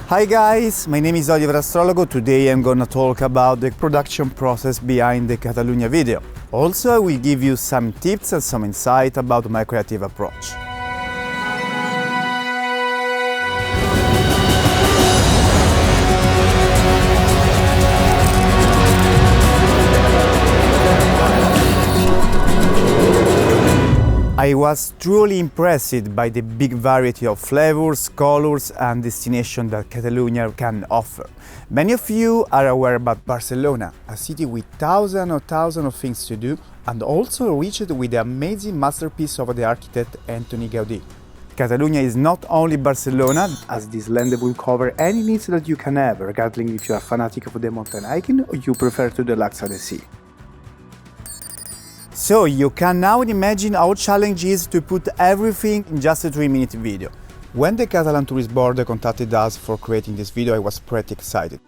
Hi guys, my name is Nils Astrologo. Today I'm gonna talk about the production process behind the Catalunya video. Also, I will give you some tips and some insight about my creative approach. I was truly impressed by the big variety of flavors, colors and destinations that Catalunya can offer. Many of you are aware about Barcelona, a city with thousands of things to do and also reached with the amazing masterpiece of the architect Antoni Gaudí. Catalunya is not only Barcelona, as this land will cover any needs that you can have, regardless if you are a fanatic of the mountain hiking or you prefer to relax at the sea. So you can now imagine how challenging it is to put everything in just a 3-minute video. When the Catalan Tourist Board contacted us for creating this video, I was pretty excited.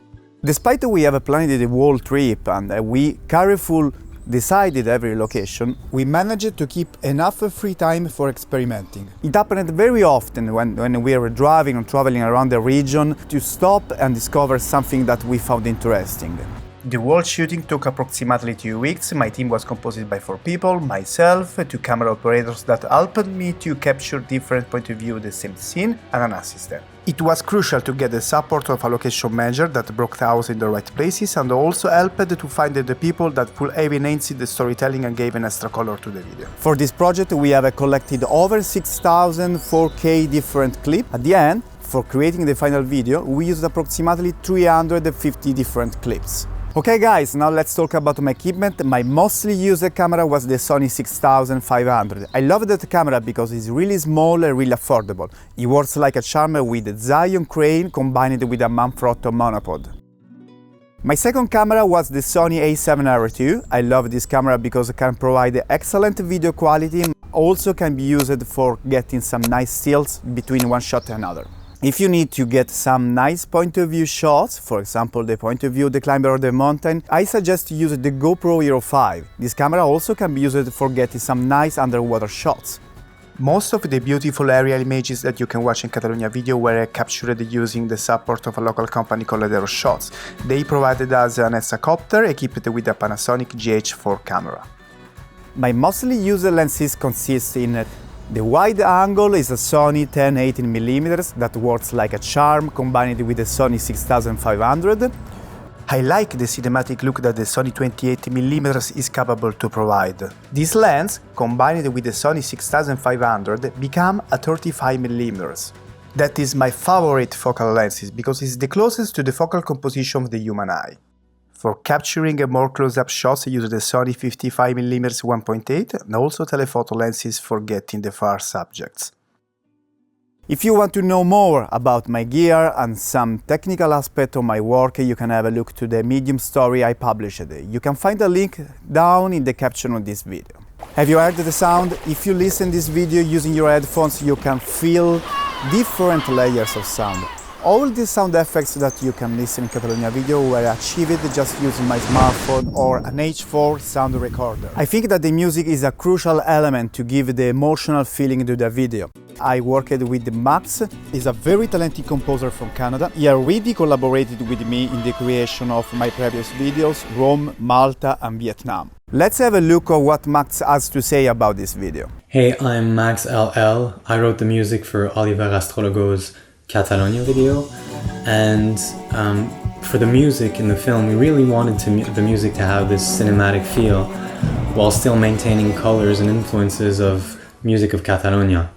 Despite we have planned the whole trip and we carefully decided every location, we managed to keep enough free time for experimenting. It happened very often when we were driving or traveling around the region to stop and discover something that we found interesting. The whole shooting took approximately 2 weeks. My team was composed by 4 people, myself, 2 camera operators that helped me to capture different points of view of the same scene, and an assistant. It was crucial to get the support of a location manager that broke the house in the right places and also helped to find the people that would have enhanced the storytelling and gave an extra color to the video. For this project we have collected over 6,000 4K different clips. At the end, for creating the final video, we used approximately 350 different clips. Okay guys, now let's talk about my equipment. My mostly used camera was the Sony 6500. I love that camera because it's really small and really affordable. It works like a charm with a ZHIYUN crane combined with a Manfrotto monopod. My second camera was the Sony a7R II. I love this camera because it can provide excellent video quality and also can be used for getting some nice stills between one shot and another. If you need to get some nice point of view shots, for example the point of view of the climber of the mountain, I suggest to use the GoPro Hero 5. This camera also can be used for getting some nice underwater shots. Most of the beautiful aerial images that you can watch in Catalunya video were captured using the support of a local company called Aeroshots. They provided us an hexacopter equipped with a Panasonic GH4 camera. My mostly used lenses consist in the wide angle is a Sony 10-18mm that works like a charm combined with the Sony 6500. I like the cinematic look that the Sony 28mm is capable to provide. This lens, combined with the Sony 6500, become a 35mm. That is my favorite focal lenses because it's the closest to the focal composition of the human eye. For capturing a more close-up shots, I use the Sony 55mm 1.8 and also telephoto lenses for getting the far subjects. If you want to know more about my gear and some technical aspect of my work, you can have a look to the Medium story I published. You can find a link down in the caption of this video. Have you heard the sound? If you listen to this video using your headphones, you can feel different layers of sound. All the sound effects that you can listen in Catalunya video were achieved just using my smartphone or an H4 sound recorder. I think that the music is a crucial element to give the emotional feeling to the video. I worked with Max, he's a very talented composer from Canada. He already collaborated with me in the creation of my previous videos, Rome, Malta and Vietnam. Let's have a look at what Max has to say about this video. Hey, I'm Max LL. I wrote the music for Nils Astrologo's Catalunya video, and for the music in the film we really wanted the music to have this cinematic feel while still maintaining colors and influences of music of Catalunya.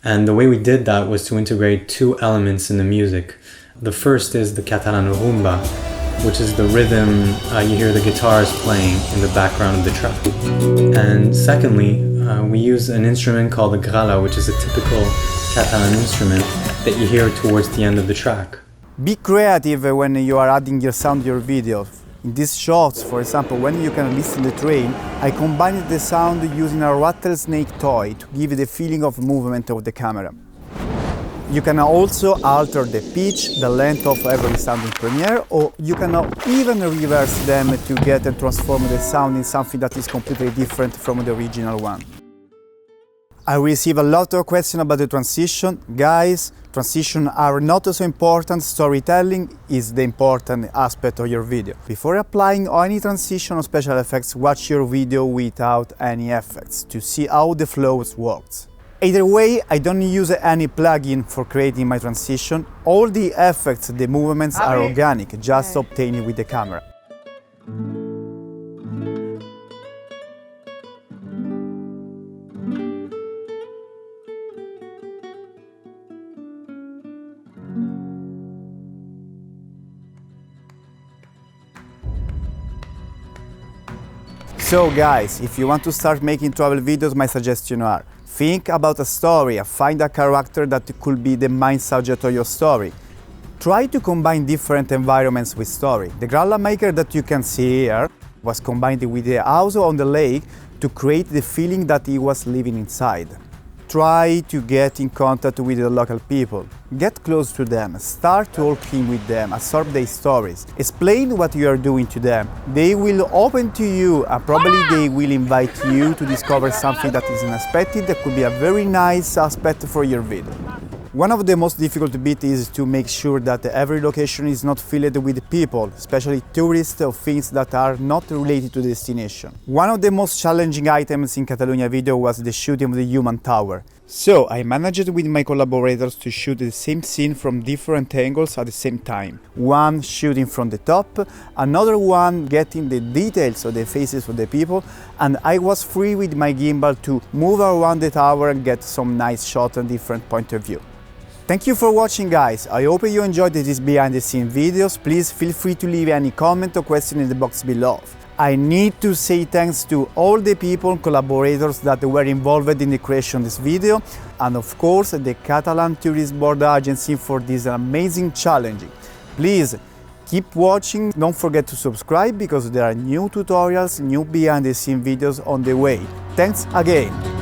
And the way we did that was to integrate 2 elements in the music. The first is the Catalan rumba, which is the rhythm you hear the guitars playing in the background of the track. And secondly, we use an instrument called the grala, which is a typical Catalan instrument that you hear towards the end of the track. Be creative when you are adding your sound to your video. In these shots, for example, when you can listen to the train, I combined the sound using a rattlesnake toy to give the feeling of movement of the camera. You can also alter the pitch, the length of every sound in Premiere, or you can even reverse them to get and transform the sound in something that is completely different from the original one. I receive a lot of questions about the transition. Guys, Transitions are not so important, storytelling is the important aspect of your video. Before applying any transition or special effects, watch your video without any effects to see how the flow works. Either way, I don't use any plugin for creating my transition. All the effects, the movements are organic, just obtained with the camera. So guys, if you want to start making travel videos, my suggestions are: think about a story, find a character that could be the main subject of your story. Try to combine different environments with story. The gralla maker that you can see here was combined with the house on the lake to create the feeling that he was living inside. Try to get in contact with the local people. Get close to them, start talking with them, absorb their stories. Explain what you are doing to them. They will open to you and probably they will invite you to discover something that is unexpected that could be a very nice aspect for your video. One of the most difficult bits is to make sure that every location is not filled with people, especially tourists or things that are not related to the destination. One of the most challenging items in Catalunya video was the shooting of the human tower. So I managed with my collaborators to shoot the same scene from different angles at the same time. One shooting from the top, another one getting the details of the faces of the people, and I was free with my gimbal to move around the tower and get some nice shots and different point of view. Thank you for watching, guys. I hope you enjoyed these behind the scenes videos. Please feel free to leave any comment or question in the box below. I need to say thanks to all the people and collaborators that were involved in the creation of this video, and of course the Catalan Tourist Board Agency for this amazing challenge. Please keep watching, don't forget to subscribe because there are new tutorials, new behind the scenes videos on the way. Thanks again!